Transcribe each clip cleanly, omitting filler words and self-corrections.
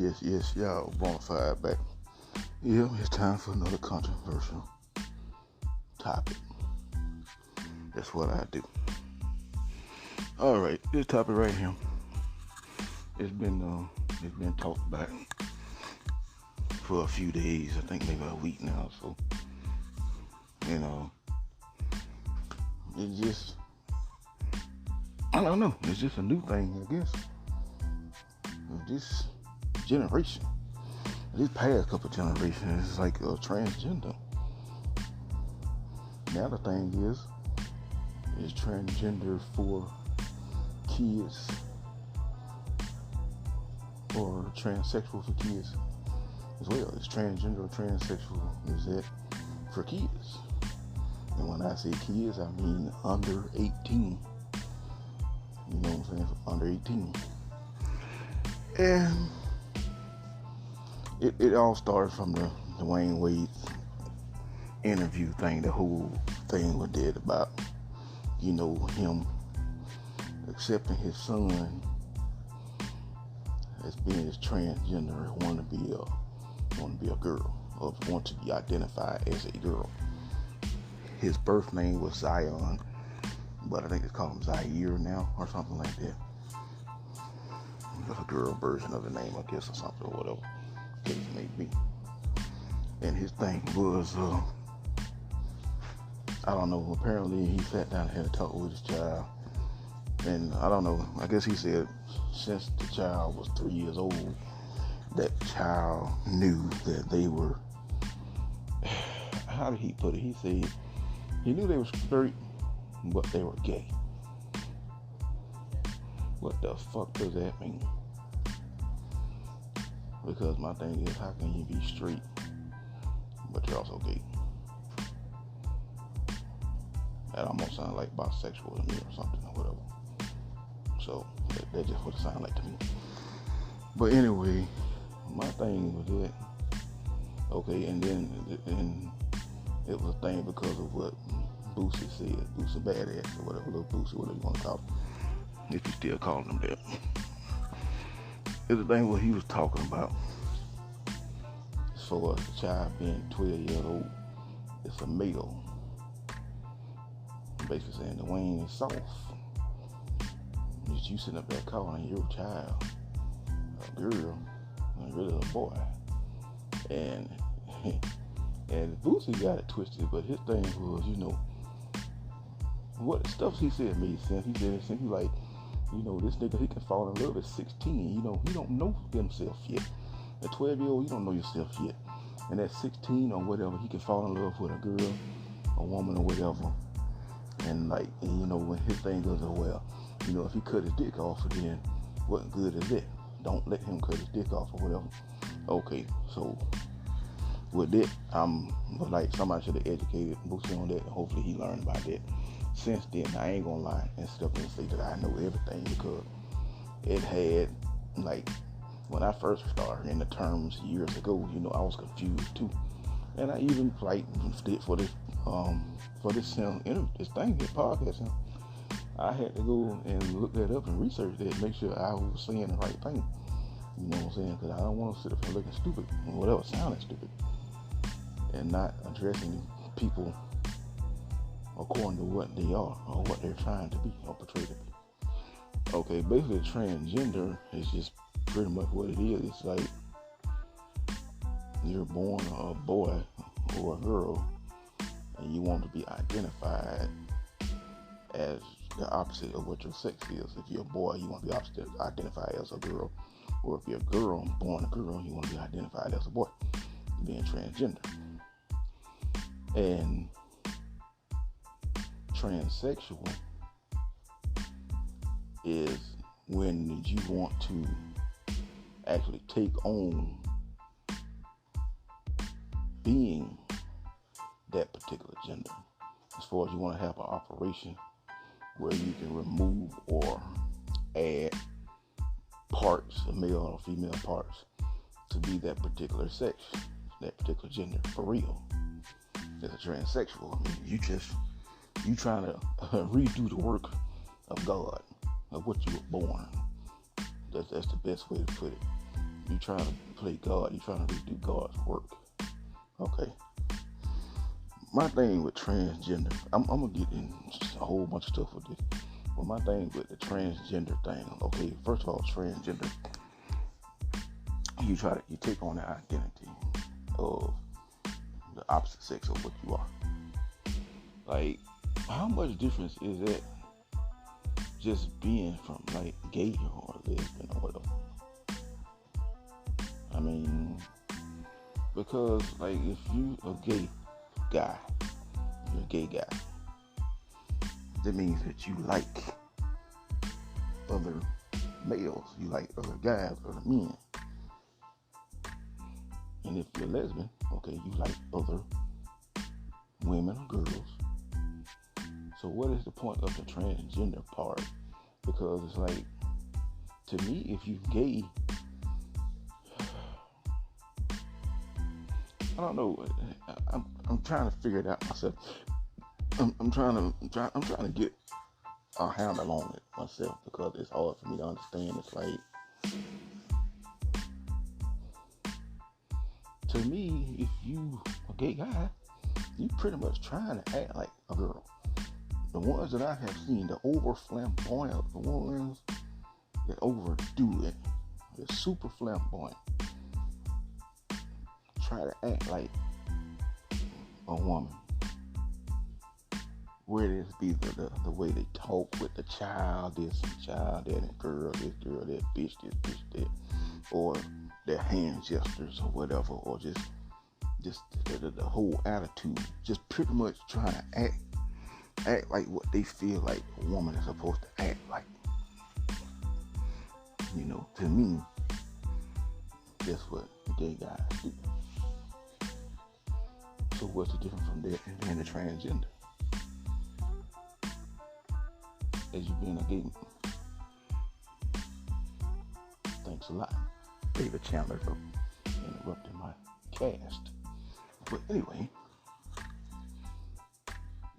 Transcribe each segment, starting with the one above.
Yes, y'all bonafide back. Yeah, it's time for another controversial topic. That's what I do. Alright, this topic right here. It's been talked about for a few days, I think maybe a week now, so I don't know, it's just a new thing, I guess. Of this generation. These past couple generations, it's like transgender. Now the thing is transgender for kids or transsexual for kids as well. It's transgender or transsexual is that for kids. And when I say kids, I mean under 18. You know what I'm saying? Under 18. And it all started from the Dwayne Wade interview thing, the whole thing was did about, him accepting his son as being as transgender, wanting to be a girl, or want to be identified as a girl. His birth name was Zion, but I think it's called him Zaire now, or something like that. Just a girl version of the name, I guess, or something, or whatever case may be. And his thing was, I don't know, apparently he sat down and had a talk with his child. And I don't know, I guess he said since the child was 3 years old, that child knew that they were, how did he put it? He said he knew they were straight, but they were gay. What the fuck does that mean? Because my thing is, how can you be straight, but you're also gay? That almost sounds like bisexual to me or something or whatever. So that just what it sounds like to me. But anyway, my thing was that, okay, and then it was a thing because of what Boosie said, Boosie Badass or whatever, little Boosie, whatever you want to call him, if you still calling him that. It's the thing what he was talking about. As far as the child being 12 years old, it's a male. Basically saying Dwayne is soft. You sitting up there calling your child a girl, and really a boy. And Boosie got it twisted, but his thing was, what stuff he said made sense. He said simply like, this nigga, he can fall in love at 16. He don't know himself yet. At 12-year-old, you don't know yourself yet. And at 16 or whatever, he can fall in love with a girl, a woman or whatever. And when his thing goes, well, if he cut his dick off, then what good is it? Don't let him cut his dick off or whatever. Okay, so with that, somebody should have educated Boosie on that, and hopefully he learned about that. Since then, I ain't gonna lie and stuff and say that I know everything, because it had, when I first started in the terms years ago, I was confused too. And I even for this podcast, I had to go and look that up and research that, make sure I was saying the right thing. You know what I'm saying? Because I don't want to sit up here looking stupid, or whatever, sounding stupid, and not addressing people according to what they are or what they're trying to be or portray to be. Okay, basically transgender is just pretty much what it is. It's like you're born a boy or a girl and you want to be identified as the opposite of what your sex is. If you're a boy, you want to be identified as a girl. Or if you're a girl, born a girl, you want to be identified as a boy. Being transgender. And transsexual is when you want to actually take on being that particular gender. As far as you want to have an operation where you can remove or add parts, male or female parts, to be that particular sex, that particular gender, for real. As a transsexual, you trying to redo the work of God, of what you were born. That's the best way to put it. you trying to play God. You trying to redo God's work. Okay. My thing with transgender, I'm gonna get in a whole bunch of stuff with this. But my thing with the transgender thing, okay, first of all, transgender, you take on the identity of the opposite sex of what you are. Like, how much difference is that just being from like gay or lesbian or whatever? I mean, because like if you a gay guy, you're a gay guy, that means that you like other males, you like other guys, other men. And if you're lesbian, okay, you like other women or girls. So what is the point of the transgender part? Because it's like, to me, if you gay, I don't know. I'm trying to figure it out myself. I'm trying to get a handle on it myself because it's hard for me to understand. It's like, to me, if you a gay guy, you pretty much trying to act like a girl. The ones that I have seen, the over flamboyant, the ones that overdo it, they're super flamboyant. Try to act like a woman. Whether it be the way they talk with the child, this child that, and girl that, bitch that, or their hand gestures or whatever, or just the whole attitude, just pretty much trying to act like what they feel like a woman is supposed to act like. You know, to me, that's what gay guys do. So what's the difference from that and being a transgender? As you being a gay man. Thanks a lot, David Chandler, for interrupting my cast. But anyway,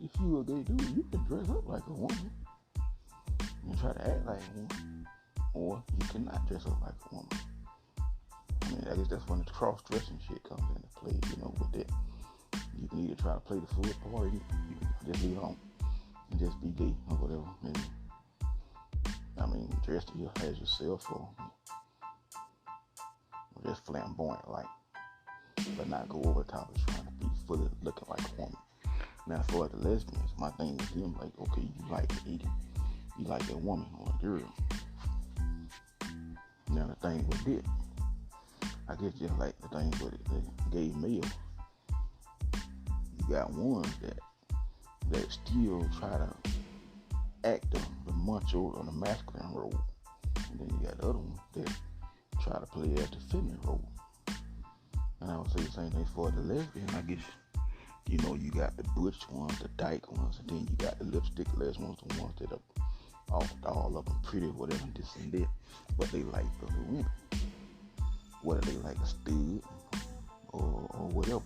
if you a gay dude, you can dress up like a woman and try to act like a woman, or you cannot dress up like a woman. I mean, I guess that's when the cross-dressing shit comes into play, you know, with that. You can either try to play the full part, or you can just leave it on and just be gay or whatever. And, I mean, dress as yourself or just flamboyant like, but not go over the top of trying to be fully looking like a woman. Now, for the lesbians, my thing with them, like, okay, you like eating, you like a woman or a girl. Now, the thing with it, I guess just like the thing with the gay male, you got ones that still try to act the macho or the masculine role, and then you got the other ones that try to play as the feminine role. And I would say the same thing for the lesbian. I guess, you know, you got the butch ones, the dyke ones, and then you got the lipstick-less ones, the ones that are all of them pretty, whatever, this and that, but they like other women. Whether they like a stud or whatever,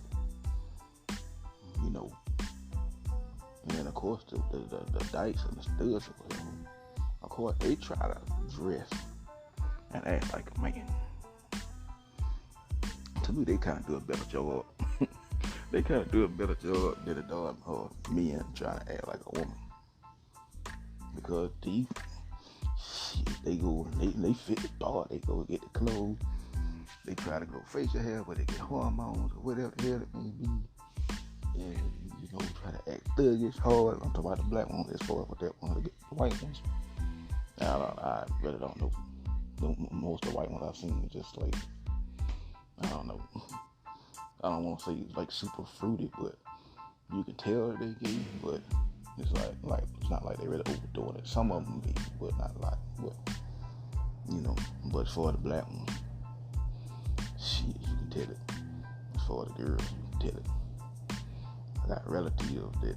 you know. And then, of course, the dykes and the studs or whatever, of course, they try to dress and act like a man. To me, they kind of do a better job. They kind of do a better job than the men trying to act like a woman. Because they go, they fit the part, they go get the clothes, they try to grow facial hair, but they get hormones or whatever the hell it may be. And, you know, try to act thuggish, hard. I'm talking about the black ones as far as what that one to get the white ones. Now, I really don't know. Most of the white ones I've seen are just like, I don't know. I don't want to say it's like super fruity, but you can tell that they gay, but it's like it's not like they really overdoing it. Some of them be, but not a lot. But, you know, but for the black ones, shit, you can tell it. For the girls, you can tell it. I got relatives that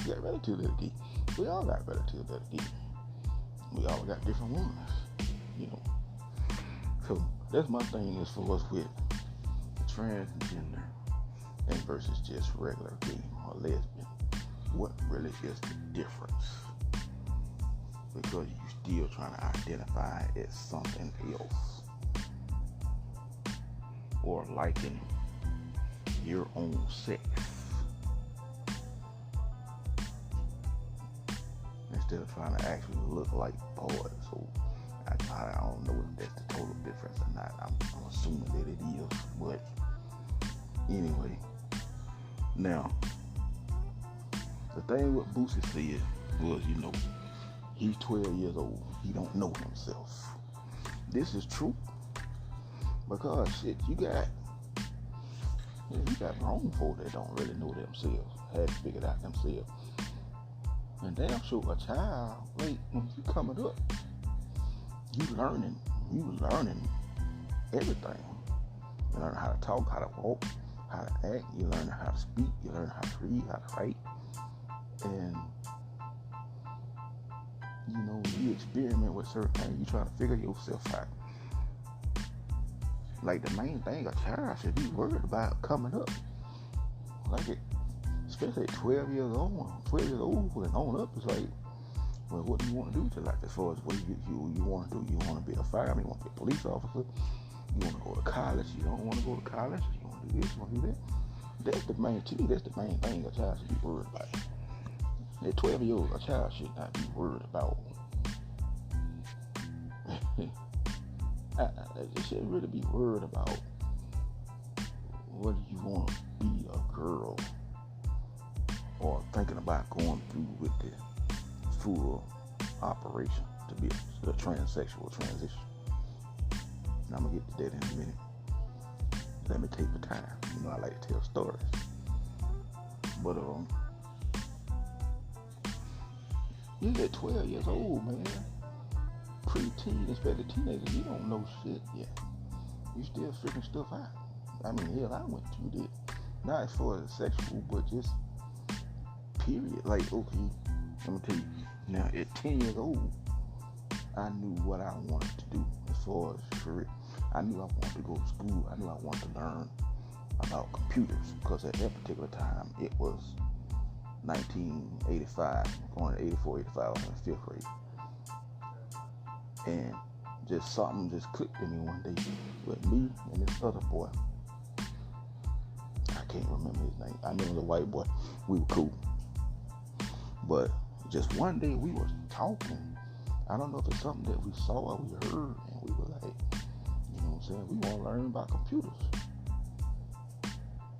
are gay. We all got relatives that are gay. We all got different ones, you know. So that's my thing as far as with transgender and versus just regular gay or lesbian. What really is the difference? Because you still trying to identify as something else. or liking your own sex instead of trying to actually look like boys. So I don't know if that's the total difference or not. I'm assuming that it is, but anyway. Now, the thing what Boosie said was, he's 12 years old. He don't know himself. This is true because shit, you got grown folk that don't really know themselves, had figured out themselves. And damn sure a child, when you coming up, you learning everything. You learn how to talk, how to walk, how to act. You learn how to speak. You learn how to read, how to write. And, you experiment with certain things. You try to figure yourself out. Like the main thing a child should be worried about coming up. Especially at 12 years old and on up, it's like, well, what do you want to do with your life as far as what you want to do? You want to be a fireman, you want to be a police officer, you want to go to college, you don't want to go to college, you want to do this, you want to do that. That's the main thing a child should be worried about. At 12 years old, a child should not be worried about. They should really be worried about whether you want to be a girl or thinking about going through with the full operation to be a transsexual transition. And I'm going to get to that in a minute. Let me take the time. I like to tell stories. But, at 12 years old, man, pre-teen, especially teenagers, you don't know shit yet. You still figuring stuff out. I went through that. Not as far as sexual, but just period. Like, okay, let me tell you. Now, at 10 years old, I knew what I wanted to do as far as career. I knew I wanted to go to school. I knew I wanted to learn about computers because at that particular time, it was 1985, going to 84, 85, I was in 5th grade. And just something just clicked in me one day with me and this other boy. I can't remember his name. I know he was a white boy. We were cool. But just one day we were talking. I don't know if it's something that we saw or we heard, and we were like, we want to learn about computers.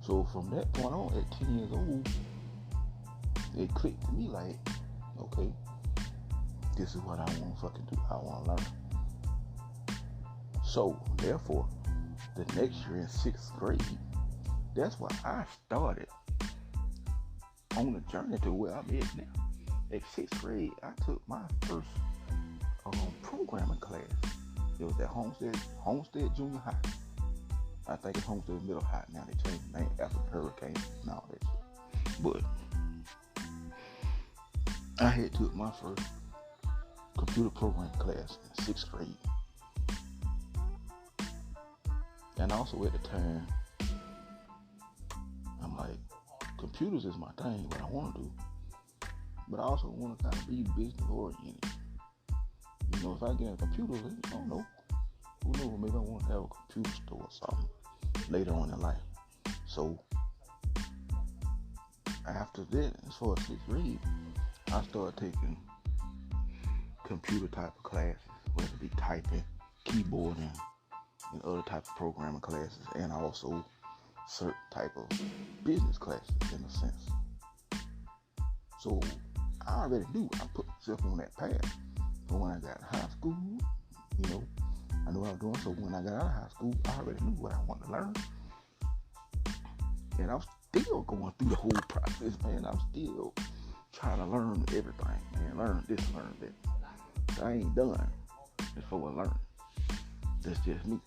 So from that point on, at 10 years old, it clicked to me like, okay, this is what I want to fucking do. I want to learn. So therefore, the next year in 6th grade, that's why I started on the journey to where I'm at now. At 6th grade, I took my first programming class. It was at Homestead Junior High. I think it's Homestead Middle High now. They changed the name after the hurricane and all that shit. But I had took my first computer programming class in 6th grade. And also at the time, I'm like, computers is my thing, what I want to do. But I also want to kind of be business oriented. If I get a computer, I don't know. Who knows? Maybe I want to have a computer store or something later on in life. So after that, as far as 6th grade, I started taking computer type of classes, whether it be typing, keyboarding, and other type of programming classes, and also certain type of business classes in a sense. So I already knew I put myself on that path. But when I got in high school, I knew what I was doing. So when I got out of high school, I already knew what I wanted to learn. And I was still going through the whole process, man. I was still trying to learn everything, man. Learn this, learn that. I ain't done before I learn. That's just me.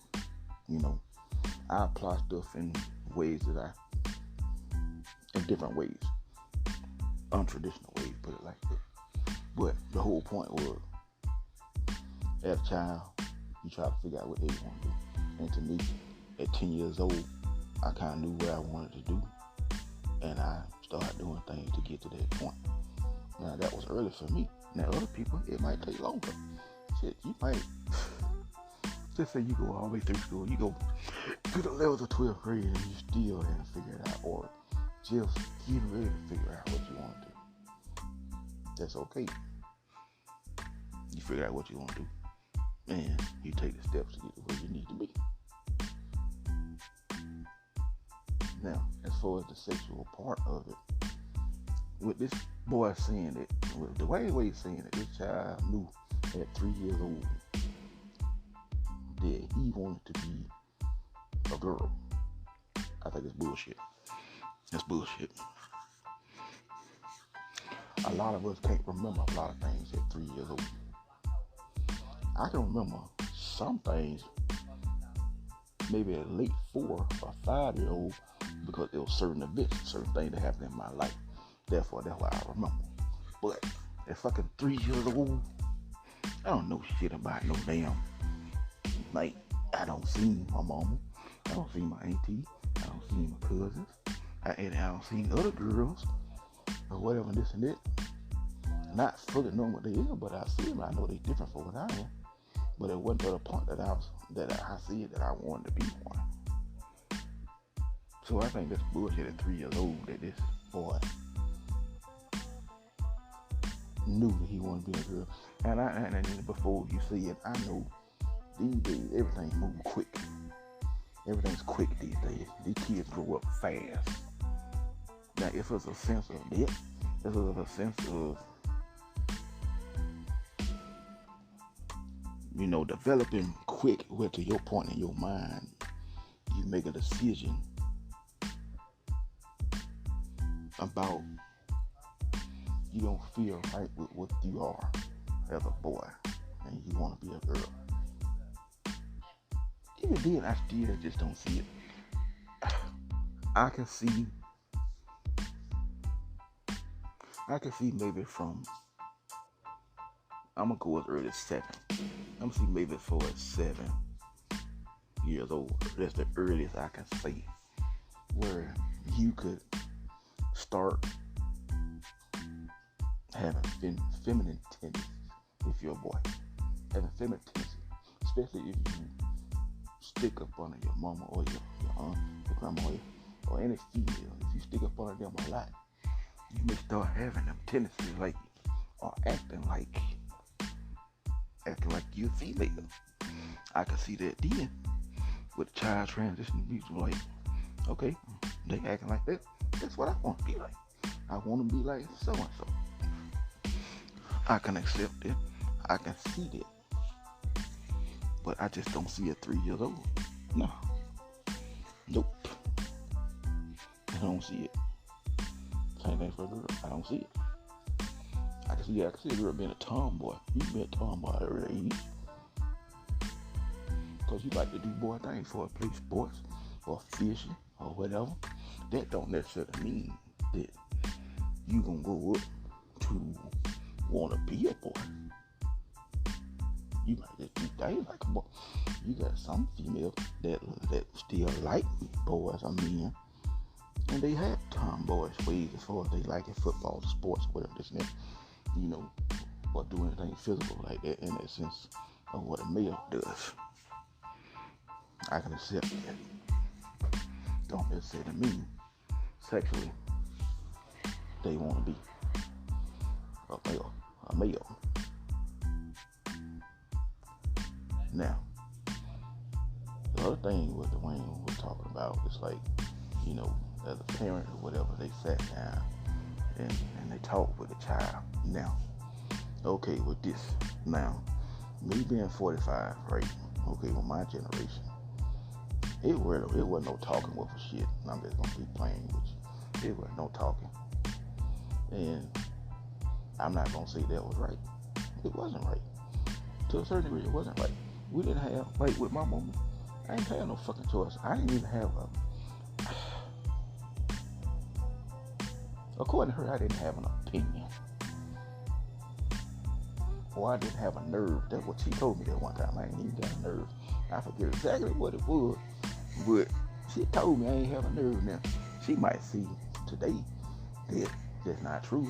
I apply stuff in ways in different ways. Untraditional ways, put it like that. But the whole point was, as a child, you try to figure out what they want to do. And to me, at 10 years old, I kind of knew what I wanted to do. And I started doing things to get to that point. Now, that was early for me. Now, other people, it might take longer. Shit, you might, just say you go all the way through school. You go to the levels of 12th grade and you still haven't figured it out, or just getting ready to figure out what you want to do. That's okay. You figure out what you want to do, and you take the steps to get to where you need to be. Now, as far as the sexual part of it, with this boy saying that, with the way he's saying that this child knew at 3 years old that he wanted to be a girl, I think it's bullshit. It's bullshit. A lot of us can't remember a lot of things at 3 years old. I can remember some things maybe at late 4 or 5 year old because there were certain events, certain things that happened in my life. Therefore, that's why I remember. But at fucking 3 years old, I don't know shit about no damn. Like, I don't see my mama. I don't see my auntie. I don't see my cousins. And I don't see other girls or whatever, this and that. Not fully knowing what they is, but I see them. I know they're different from what I am. But it wasn't to the point that I see it that I wanted to be one. So I think that's bullshit at 3 years old that this boy knew that he wanted to be a girl. And before you see it, I know these days everything moves quick. Everything's quick these days. These kids grow up fast. Now, if it's a sense of it, if it's a sense of, developing quick, where to your point in your mind, you make a decision about you don't feel right with what you are as a boy and you want to be a girl. Even then, I still just don't see it. I can see maybe from, I'm going to go as early as 7. I'm going to see maybe as far as 7 years old. That's the earliest I can say where you could start having feminine tendencies if you're a boy. Having feminine tendencies, especially if you stick up under your mama or your aunt, your grandma, or any female. If you stick up under them a lot, you may start having them tendencies like, or acting like you're female. I can see that then with the child transitioning people, like, okay, they acting like that. That's what I want to be like. I want to be like so and so. I can accept it. I can see that. But I just don't see it 3 years old. No. Nope. I don't see it. Same thing for a girl. I don't see it. I can see a girl being a tomboy. You can be a tomboy at her age. Because you like to do boy things, for play sports or fishing or whatever. That don't necessarily mean that you gonna go up to want to be a boy. You might just do things like a boy. You got some females that still like boys or men, and they have tomboyish ways as far as they like in football, sports, whatever this and that, or do anything physical like that in that sense of what a male does. I can accept that. Don't necessarily mean sexually they want to be a male. Now, the other thing what Dwayne was talking about is like, as a parent or whatever, they sat down and they talked with the child. Now, okay, with this, now, me being 45, right? Okay, with my generation, it wasn't no talking with a shit. I'm just gonna be plain with you. It wasn't no talking. And I'm not gonna say that was right. It wasn't right. To a certain degree, it wasn't right. We didn't have, like with my mama, I didn't have no fucking choice. I didn't even have according to her, I didn't have an opinion. Or I didn't have a nerve. That's what she told me that one time. I ain't even got a nerve. I forget exactly what it was, but she told me I ain't have a nerve. Now, she might see today that that's not true,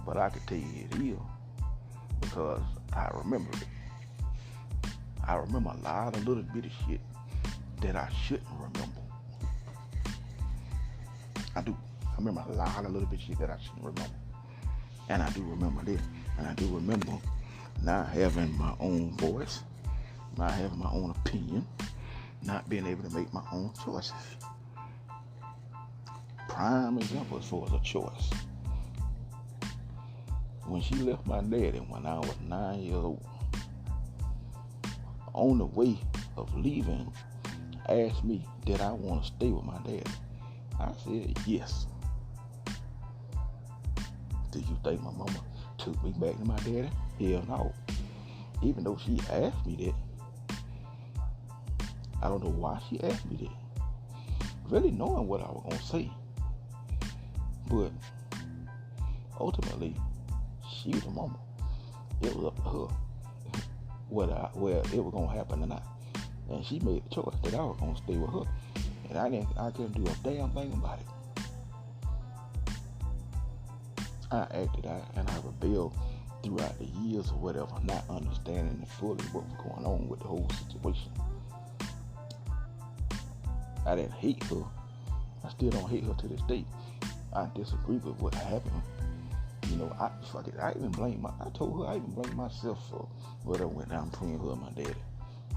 but I can tell you it is, because I remember it. I remember a lot of little bitty shit that I shouldn't remember. I do. I remember a lot of little bit shit that I shouldn't remember. And I do remember this. And I do remember not having my own voice, not having my own opinion, not being able to make my own choices. Prime example as far as a choice. When she left my daddy when I was 9 years old, on the way of leaving, asked me, did I want to stay with my daddy? I said yes. Do you think my mama took me back to my daddy? Hell no. Even though she asked me that, I don't know why she asked me that. Really knowing what I was going to say. But ultimately, she was the mama. It was up to her whether it was going to happen or not. And she made the choice that I was going to stay with her. And I couldn't do a damn thing about it. I acted out and I rebelled throughout the years or whatever, not understanding fully what was going on with the whole situation. I didn't hate her. I still don't hate her to this day. I disagree with what happened. You know, I even blame I told her I even blame myself for whatever went down between her and my daddy.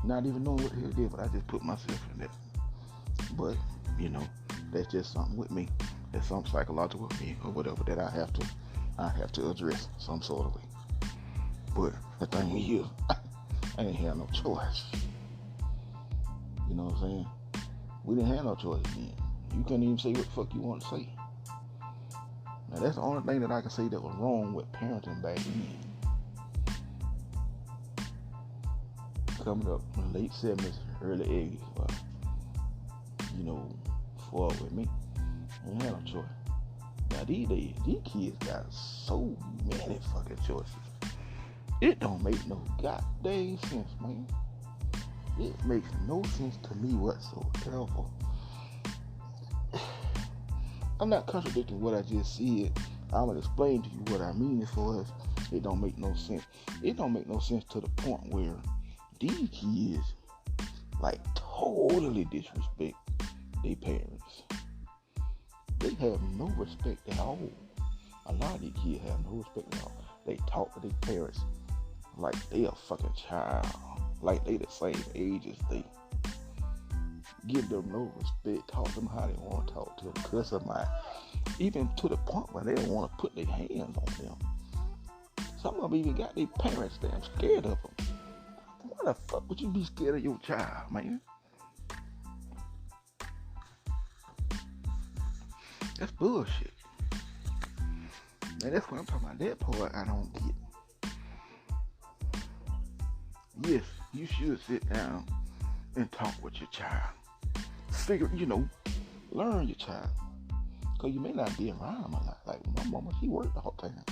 Not even knowing what the hell did, but I just put myself in that. But, you know, that's just something with me. That's something psychological with me or whatever that I have to address some sort of way. But the thing is, I ain't have no choice. You know what I'm saying? We didn't have no choice then. You couldn't even say what the fuck you want to say. Now that's the only thing that I can say that was wrong with parenting back then. Coming up in the late 70s, early 80s, you know, forward with me. I ain't had no choice. Now these days, these kids got so many fucking choices. It don't make no goddamn sense, man. It makes no sense to me whatsoever. I'm not contradicting what I just said. I'm gonna explain to you what I mean as far as it don't make no sense. It don't make no sense to the point where these kids like totally disrespect their parents. They have no respect at all. A lot of these kids have no respect at all. They talk to their parents like they a fucking child, like they the same age as they. Give them no respect, talk to them how they want to talk to them, cuss them out, even to the point where they don't want to put their hands on them. Some of them even got their parents damn scared of them. Why the fuck would you be scared of your child, man? That's bullshit. And that's what I'm talking about. That part I don't get. Yes, you should sit down and talk with your child. Figure, learn your child. Because you may not be around them a lot. Like my mama, she worked the whole time.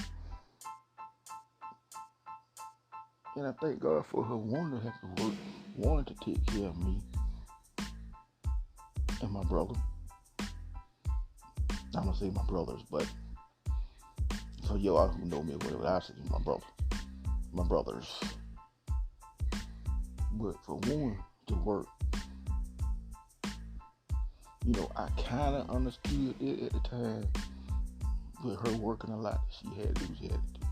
And I thank God for her wanting to have to work, wanting to take care of me and my brother. I'm going to say my brothers, but for y'all who know me or whatever, I say my brothers. But for one to work, I kind of understood it at the time with her working a lot. She had to do what she had to do.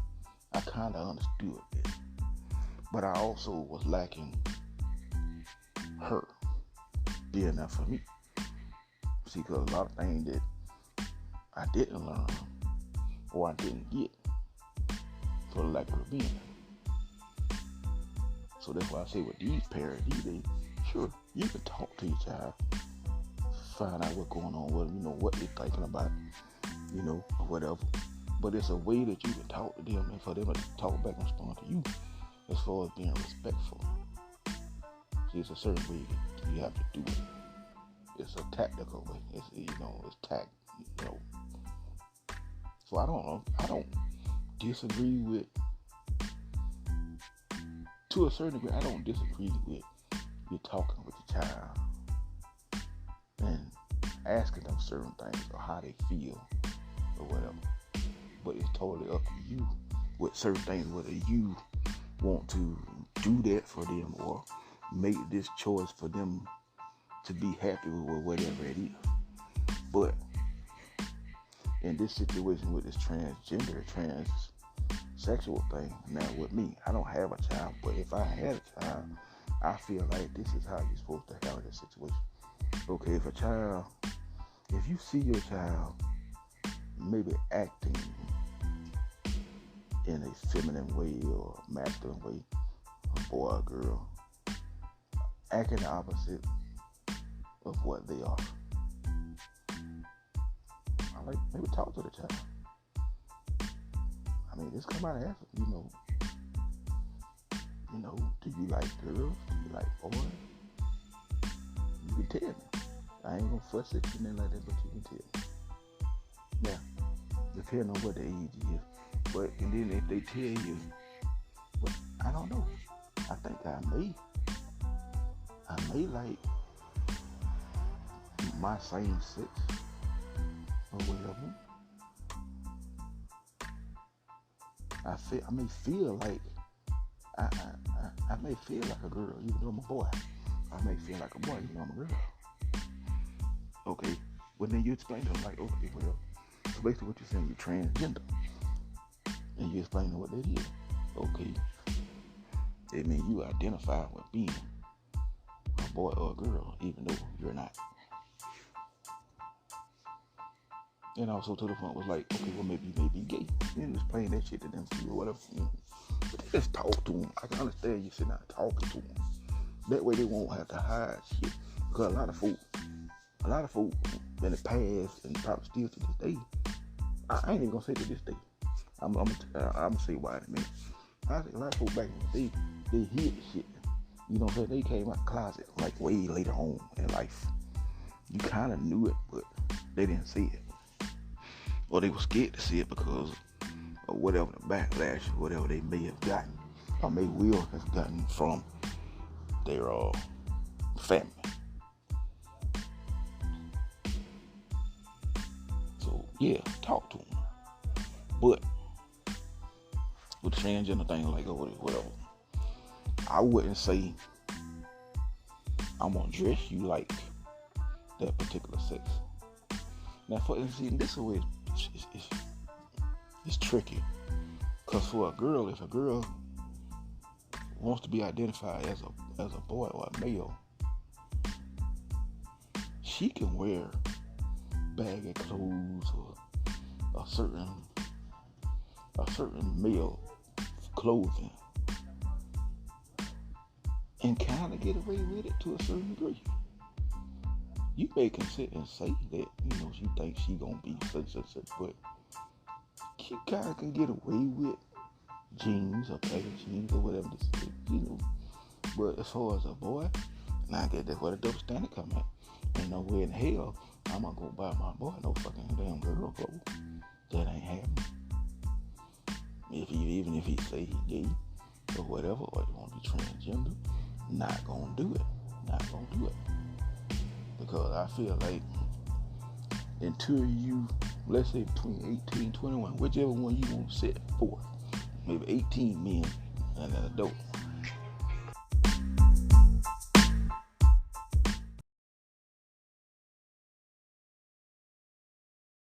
I kind of understood it. But I also was lacking her being there for me. See, because a lot of things that I didn't learn or I didn't get for the lack of her being there. So that's why I say with these parents, these days, sure, you can talk to your child, find out what's going on with them, what they're thinking about, or whatever. But it's a way that you can talk to them and for them to talk back and respond to you as far as being respectful. See, it's a certain way you have to do it. It's a tactical way. It's tact, So I don't disagree with, to a certain degree, I don't disagree with you talking with your child and asking them certain things or how they feel or whatever. But it's totally up to you with certain things, whether you want to do that for them or make this choice for them to be happy with whatever it is. But in this situation with this transgender, transsexual thing, now with me, I don't have a child, but if I had a child, I feel like this is how you're supposed to handle this situation. Okay, if you see your child maybe acting in a feminine way or masculine way, a boy or girl, acting the opposite of what they are, maybe talk to the child. I mean, just come out and ask them, do you like girls? Do you like boys? You can tell me. I ain't gonna fuss at you nothing like that, but you can tell me. Now, depending on what the age is. But, and then if they tell you, well, I don't know. I think I may like my same sex or whatever. I may feel like I may feel like a girl, even though I'm a boy. I may feel like a boy, even though I'm a girl. Okay, well then you explain to them like, okay, well, so basically what you're saying, you're transgender, and you explain to them what that is. Okay, it means you identify with being a boy or a girl, even though you're not. And also to the point was like, okay, well maybe you may be gay. And explain that shit to them, or whatever. But they just talk to them. I can understand you sitting out talking to them. That way they won't have to hide shit. Because a lot of folk in the past and probably still to this day, I ain't even gonna say to this day. I'm gonna say why in a minute. I think a lot of folk back in the day, they hid shit. You know what I'm saying? They came out the closet like way later on in life. You kind of knew it, but they didn't see it. Or they were scared to see it because of whatever the backlash, whatever they may have gotten, or may will have gotten from their family. So yeah, talk to them. But with the transgender thing, like whatever, I wouldn't say I'm gonna dress you like that particular sex. Now, for instance, this way it's tricky, cause for a girl, if a girl wants to be identified as a boy or a male, she can wear baggy clothes or a certain male clothing and kind of get away with it to a certain degree. You may consider and say that, she thinks she gonna be such, but she kind of can get away with jeans or baggy jeans or whatever this is, But as far as a boy, now I guess that's where the double standard come at. Ain't no way in hell I'm gonna go buy my boy no fucking damn girl clothes. That ain't happening. Even if he say he gay or whatever, or he wanna be transgender, not gonna do it. Because I feel like until you, let's say between 18 and 21, whichever one you want to set forth, maybe 18 men and an adult,